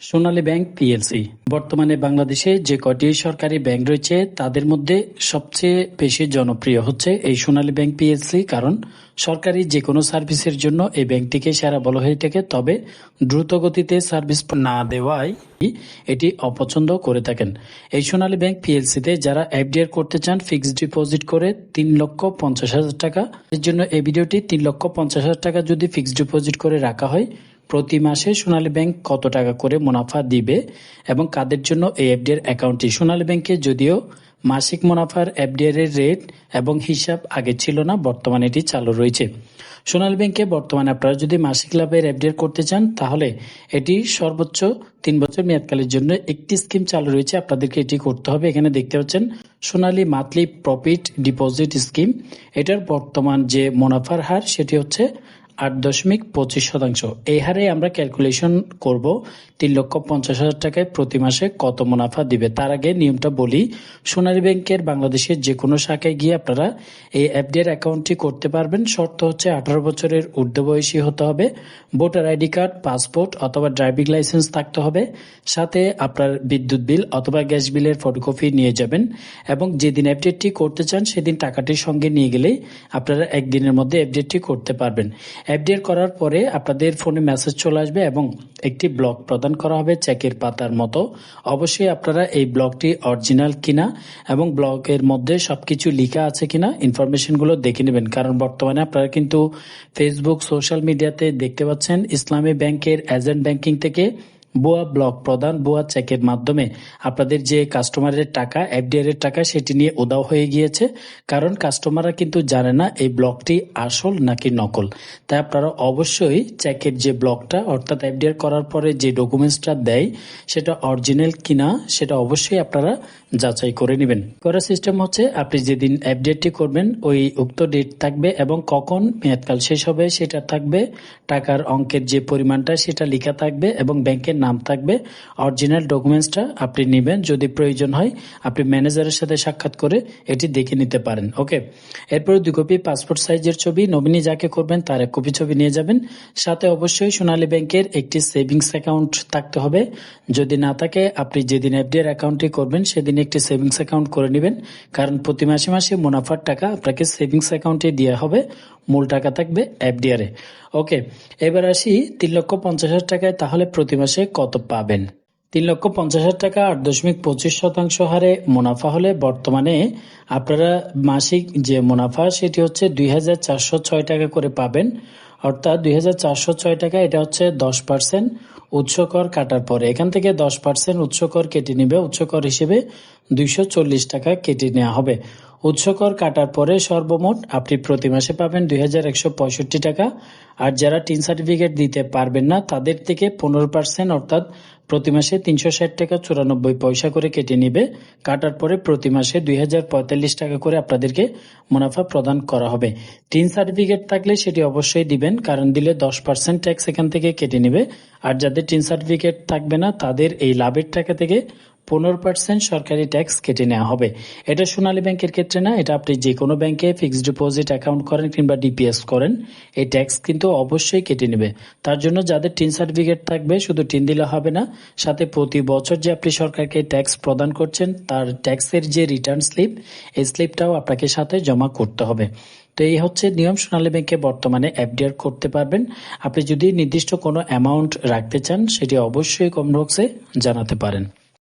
সোনালী bank PLC বর্তমানে বাংলাদেশে যে কটি সরকারি ব্যাংক রয়েছে তাদের মধ্যে সবচেয়ে বেশি জনপ্রিয় হচ্ছে এই সোনালী ব্যাংক পিএলসি। কারণ সরকারি যে কোনো সার্ভিসের জন্য এই ব্যাংকটিকে সেরা বলা হয়ে থাকে, তবে দ্রুত গতিতে সার্ভিস না দেওয়ায় এটি অপছন্দ করে থাকেন। এই সোনালী ব্যাংক পিএলসিতে যারা এফডিআর করতে চান ফিক্সড ডিপোজিট করে 3,50,000 টাকা, এর জন্য এই ভিডিওটি 3,50,000 টাকা যদি ফিক্সড ডিপোজিট করে রাখা হয় প্রতি মাসে সোনালী ব্যাংক কত টাকা করে মুনাফা দিবে এবং কাদের জন্য এই এফডিআর অ্যাকাউন্টটি। সোনালী ব্যাংকে যদিও মাসিক মুনাফার এফডিআর এর রেট এবং হিসাব আগে ছিল না, বর্তমানে এটি চালু রয়েছে। সোনালী ব্যাংকে বর্তমানে আপনারা যদি মাসিক লাভের এফডিআর করতে চান তাহলে এটি সর্বোচ্চ 3 বছর মেয়াদকালের জন্য একটি স্কিম চালু রয়েছে, আপনাদেরকে এটি করতে হবে। এখানে দেখতে পাচ্ছেন সোনালী মান্থলি প্রফিট ডিপোজিট স্কিম। এটার বর্তমান যে মুনাফার হার সেটি হচ্ছে 8.25%। এই হারে আমরা ক্যালকুলেশন করব 3,50,000 টাকায় প্রতি মাসে কত মুনাফা দিবে। তার আগে নিয়মটা বলি, সোনালী ব্যাংকের বাংলাদেশের যে কোনো শাখায় গিয়ে আপনারা এই এফডিআর অ্যাকাউন্টটি করতে পারবেন। শর্ত হচ্ছে 18 বছরের ঊর্ধ্ব বয়সী হতে হবে, ভোটার আইডি কার্ড, পাসপোর্ট অথবা ড্রাইভিং লাইসেন্স থাকতে হবে, সাথে আপনার বিদ্যুৎ বিল অথবা গ্যাস বিলের ফটোকপি নিয়ে যাবেন এবং যেদিন এফডিআরটি করতে চান সেদিন টাকাটি সঙ্গে নিয়ে গেলেই আপনারা একদিনের মধ্যে এফডিআরটি করতে পারবেন। এফডিআর করার পরে আপনাদের ফোনে মেসেজ চলে আসবে এবং একটি ব্লক প্রদান করা হবে চেকের পাতার মতো। অবশ্যই আপনারা এই ব্লকটি অরিজিনাল কিনা এবং ব্লকের মধ্যে সবকিছু লেখা আছে কিনা ইনফরমেশনগুলো দেখে নেবেন। কারণ বর্তমানে আপনারা কিন্তু ফেসবুক, সোশ্যাল মিডিয়াতে দেখতে পাচ্ছেন ইসলামী ব্যাংকের এজেন্ট ব্যাংকিং থেকে ভুয়া ব্লক প্রদান, ভুয়া চেকের মাধ্যমে আপনাদের যে কাস্টমারের টাকা, এফডিআর এর টাকা সেটি নিয়ে উধাও হয়ে গিয়েছে। কারণ কাস্টমাররা কিন্তু জানে না এই ব্লকটি আসল নাকি নকল। তাই আপনারা অবশ্যই চেকের যে ব্লকটা অর্থাৎ এফডিআর করার পরে যে ডকুমেন্টসটা দেয় সেটা অরিজিনাল কিনা সেটা অবশ্যই আপনারা যাচাই করে নেবেন। করার সিস্টেম হচ্ছে আপনি যেদিন এফডিআরটি করবেন ওই উক্ত ডেট থাকবে এবং কখন মেয়াদকাল শেষ হবে সেটা থাকবে, টাকার অঙ্কের যে পরিমাণটা সেটা লেখা থাকবে এবং ব্যাংকের নাম থাকবে। অরিজিনাল ডকুমেন্টসটা আপনি নেবেন, যদি প্রয়োজন হয় আপনি ম্যানেজারের সাথে সাক্ষাৎ করে এটি দেখে নিতে পারেন। ওকে, এরপর 2 কপি পাসপোর্ট সাইজের ছবি, নমিনি যাকে করবেন তার 1 কপি ছবি নিয়ে যাবেন। সাথে অবশ্যই সোনালী ব্যাংকের একটি সেভিংস অ্যাকাউন্ট থাকতে হবে। যদি না থাকে আপনি যেদিন এফডিআর অ্যাকাউন্টটি করবেন সেদিন একটি সেভিংস অ্যাকাউন্ট করে নেবেন, কারণ প্রতি মাসে মাসে মুনাফার টাকা আপনাকে সেভিংস অ্যাকাউন্টে দেওয়া হবে, মূল টাকা থাকবে এফডিআর এ। ওকে, এবার আসি 3,50,000 টাকায় তাহলে প্রতি মাসে কত পাবেন। 3,50,000 টাকা 8.25% হারে মুনাফা হলে বর্তমানে আপনারা মাসিক যে মুনাফা সেটি হচ্ছে 2,406 টাকা করে পাবেন। অর্থাৎ 2,406 টাকা, এটা হচ্ছে 10% উৎসকর কাটার পরে। এখান থেকে 10% উৎসকর কেটে নেবে, উৎসকর হিসেবে 240 টাকা কেটে নেওয়া হবে। উৎসকর কাটার পরে সর্বমোট আপনি প্রতি মাসে পাবেন 2,165 টাকা। আর যারা টিন সার্টিফিকেট দিতে পারবেন না তাদের থেকে 15% অর্থাৎ প্রতি মাসে 360 টাকা 94 পয়সা করে কেটে নিবে। কাটার পরে প্রতি মাসে 2,045 টাকা করে আপনাদেরকে মুনাফা প্রদান করা হবে। টিন সার্টিফিকেট থাকলে সেটি অবশ্যই দিবেন, কারণ দিলে 10% ট্যাক্স এখান থেকে কেটে নিবে। আর যাদের টিন সার্টিফিকেট থাকবে না তাদের এই লাভের টাকা থেকে 15% সরকারি ট্যাক্স কেটে নেওয়া হবে। এটা সোনালী ব্যাংকের ক্ষেত্রে না, এটা আপনি যে কোনো ব্যাংকে ফিক্সড ডিপোজিট অ্যাকাউন্ট করেন কিংবা ডিপিএস করেন এই ট্যাক্স কিন্তু অবশ্যই কেটে নেবে। তার জন্য যাদের টিন সার্টিফিকেট থাকবে শুধু টিন দিলে হবে না, সাথে প্রতি বছর যে আপনি সরকারকে ট্যাক্স প্রদান করছেন তার ট্যাক্সের যে রিটার্ন স্লিপ, এই স্লিপটাও আপনাকে সাথে জমা করতে হবে। তো এই হচ্ছে নিয়ম। সোনালী ব্যাংকে বর্তমানে এফডিআর করতে পারবেন। আপনি যদি নির্দিষ্ট কোনো অ্যামাউন্ট রাখতে চান সেটি অবশ্যই কমেন্ট বক্সে জানাতে পারেন।